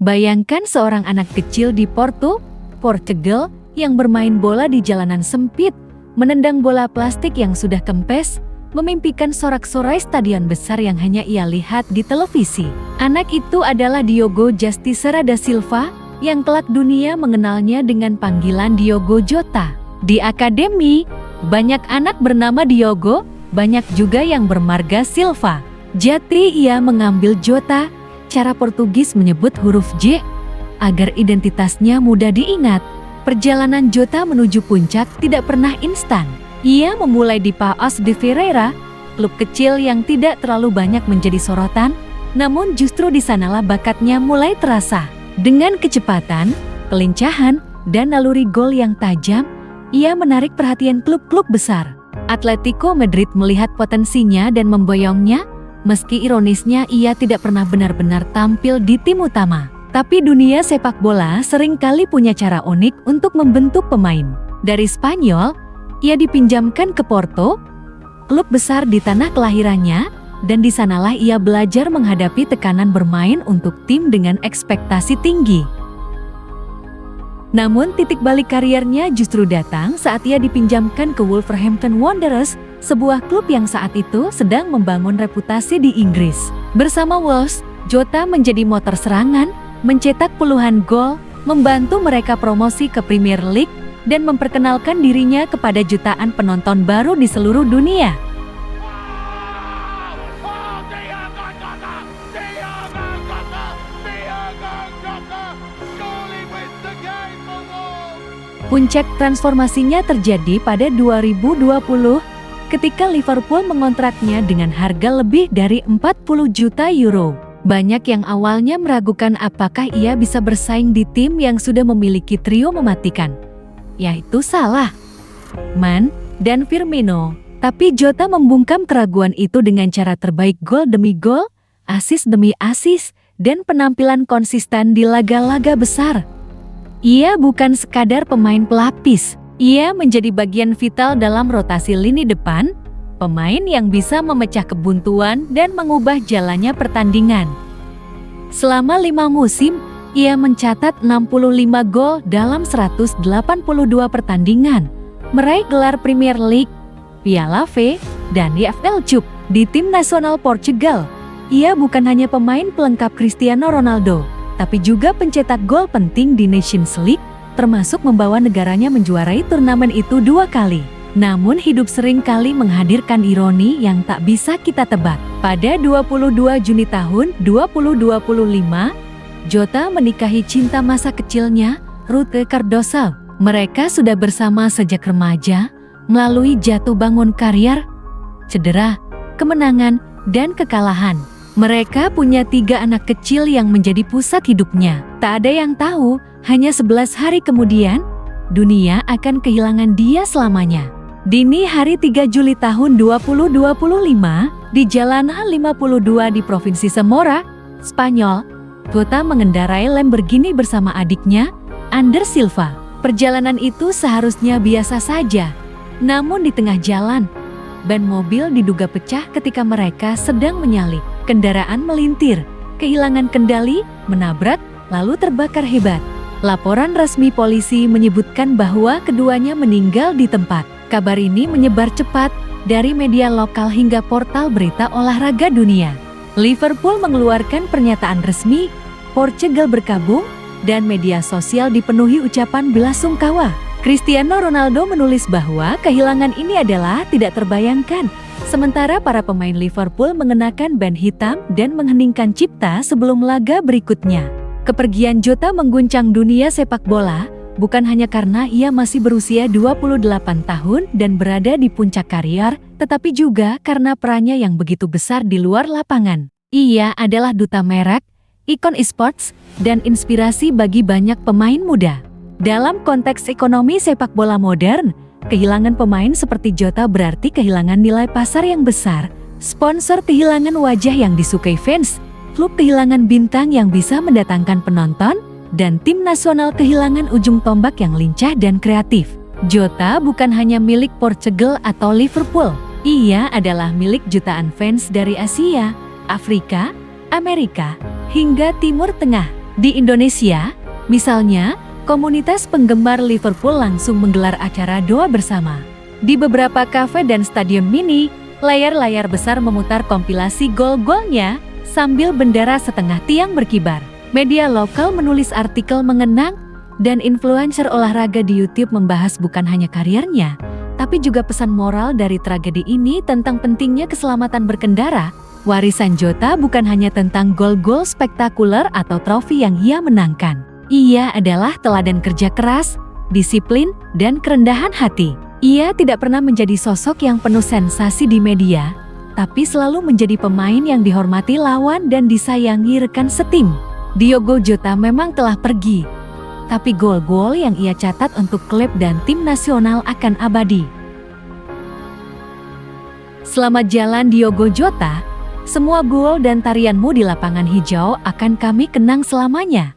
Bayangkan seorang anak kecil di Porto, Portugal, yang bermain bola di jalanan sempit, menendang bola plastik yang sudah kempes, memimpikan sorak-sorai stadion besar yang hanya ia lihat di televisi. Anak itu adalah Diogo Justiceira da Silva, yang kelak dunia mengenalnya dengan panggilan Diogo Jota. Di akademi, banyak anak bernama Diogo, banyak juga yang bermarga Silva. Jati ia mengambil Jota, cara Portugis menyebut huruf J, agar identitasnya mudah diingat. Perjalanan Jota menuju puncak tidak pernah instan. Ia memulai di Paços de Ferreira, klub kecil yang tidak terlalu banyak menjadi sorotan, namun justru di sanalah bakatnya mulai terasa. Dengan kecepatan, kelincahan, dan naluri gol yang tajam, ia menarik perhatian klub-klub besar. Atletico Madrid melihat potensinya dan memboyongnya, meski ironisnya ia tidak pernah benar-benar tampil di tim utama. Tapi dunia sepak bola seringkali punya cara unik untuk membentuk pemain. Dari Spanyol, ia dipinjamkan ke Porto, klub besar di tanah kelahirannya, dan di sanalah ia belajar menghadapi tekanan bermain untuk tim dengan ekspektasi tinggi. Namun titik balik karirnya justru datang saat ia dipinjamkan ke Wolverhampton Wanderers, sebuah klub yang saat itu sedang membangun reputasi di Inggris. Bersama Wolves, Jota menjadi motor serangan, mencetak puluhan gol, membantu mereka promosi ke Premier League, dan memperkenalkan dirinya kepada jutaan penonton baru di seluruh dunia. Puncak transformasinya terjadi pada 2020 ketika Liverpool mengontraknya dengan harga lebih dari 40 juta euro. Banyak yang awalnya meragukan apakah ia bisa bersaing di tim yang sudah memiliki trio mematikan, yaitu Salah, Man, dan Firmino. Tapi Jota membungkam keraguan itu dengan cara terbaik gol demi gol, assist demi assist, dan penampilan konsisten di laga-laga besar. Ia bukan sekadar pemain pelapis, ia menjadi bagian vital dalam rotasi lini depan, pemain yang bisa memecah kebuntuan dan mengubah jalannya pertandingan. Selama 5 musim, ia mencatat 65 gol dalam 182 pertandingan, meraih gelar Premier League, Piala V, dan EFL Cup. Di tim nasional Portugal, ia bukan hanya pemain pelengkap Cristiano Ronaldo, tapi juga pencetak gol penting di Nations League, termasuk membawa negaranya menjuarai turnamen itu 2 kali. Namun hidup sering kali menghadirkan ironi yang tak bisa kita tebak. Pada 22 Juni tahun 2025, Jota menikahi cinta masa kecilnya, Ruth Cardoso. Mereka sudah bersama sejak remaja, melalui jatuh bangun karier, cedera, kemenangan, dan kekalahan. Mereka punya 3 anak kecil yang menjadi pusat hidupnya. Tak ada yang tahu, hanya 11 hari kemudian, dunia akan kehilangan dia selamanya. Dini hari 3 Juli tahun 2025, di Jalan A52 di Provinsi Zamora, Spanyol, Jota mengendarai Lamborghini bersama adiknya, Ander Silva. Perjalanan itu seharusnya biasa saja. Namun di tengah jalan, ban mobil diduga pecah ketika mereka sedang menyalip. Kendaraan melintir, kehilangan kendali, menabrak, lalu terbakar hebat. Laporan resmi polisi menyebutkan bahwa keduanya meninggal di tempat. Kabar ini menyebar cepat dari media lokal hingga portal berita olahraga dunia. Liverpool mengeluarkan pernyataan resmi, Portugal berkabung, dan media sosial dipenuhi ucapan belasungkawa. Cristiano Ronaldo menulis bahwa kehilangan ini adalah tidak terbayangkan. Sementara para pemain Liverpool mengenakan band hitam dan mengheningkan cipta sebelum laga berikutnya. Kepergian Jota mengguncang dunia sepak bola, bukan hanya karena ia masih berusia 28 tahun dan berada di puncak karier, tetapi juga karena perannya yang begitu besar di luar lapangan. Ia adalah duta merek, ikon e-sports, dan inspirasi bagi banyak pemain muda. Dalam konteks ekonomi sepak bola modern, kehilangan pemain seperti Jota berarti kehilangan nilai pasar yang besar, sponsor kehilangan wajah yang disukai fans, klub kehilangan bintang yang bisa mendatangkan penonton, dan tim nasional kehilangan ujung tombak yang lincah dan kreatif. Jota bukan hanya milik Portugal atau Liverpool, ia adalah milik jutaan fans dari Asia, Afrika, Amerika, hingga Timur Tengah. Di Indonesia, misalnya, komunitas penggemar Liverpool langsung menggelar acara doa bersama. Di beberapa kafe dan stadion mini, layar-layar besar memutar kompilasi gol-golnya sambil bendera setengah tiang berkibar. Media lokal menulis artikel mengenang, dan influencer olahraga di YouTube membahas bukan hanya karirnya, tapi juga pesan moral dari tragedi ini tentang pentingnya keselamatan berkendara. Warisan Jota bukan hanya tentang gol-gol spektakuler atau trofi yang ia menangkan. Ia adalah teladan kerja keras, disiplin, dan kerendahan hati. Ia tidak pernah menjadi sosok yang penuh sensasi di media, tapi selalu menjadi pemain yang dihormati lawan dan disayangi rekan setim. Diogo Jota memang telah pergi, tapi gol-gol yang ia catat untuk klub dan tim nasional akan abadi. Selamat jalan Diogo Jota, semua gol dan tarianmu di lapangan hijau akan kami kenang selamanya.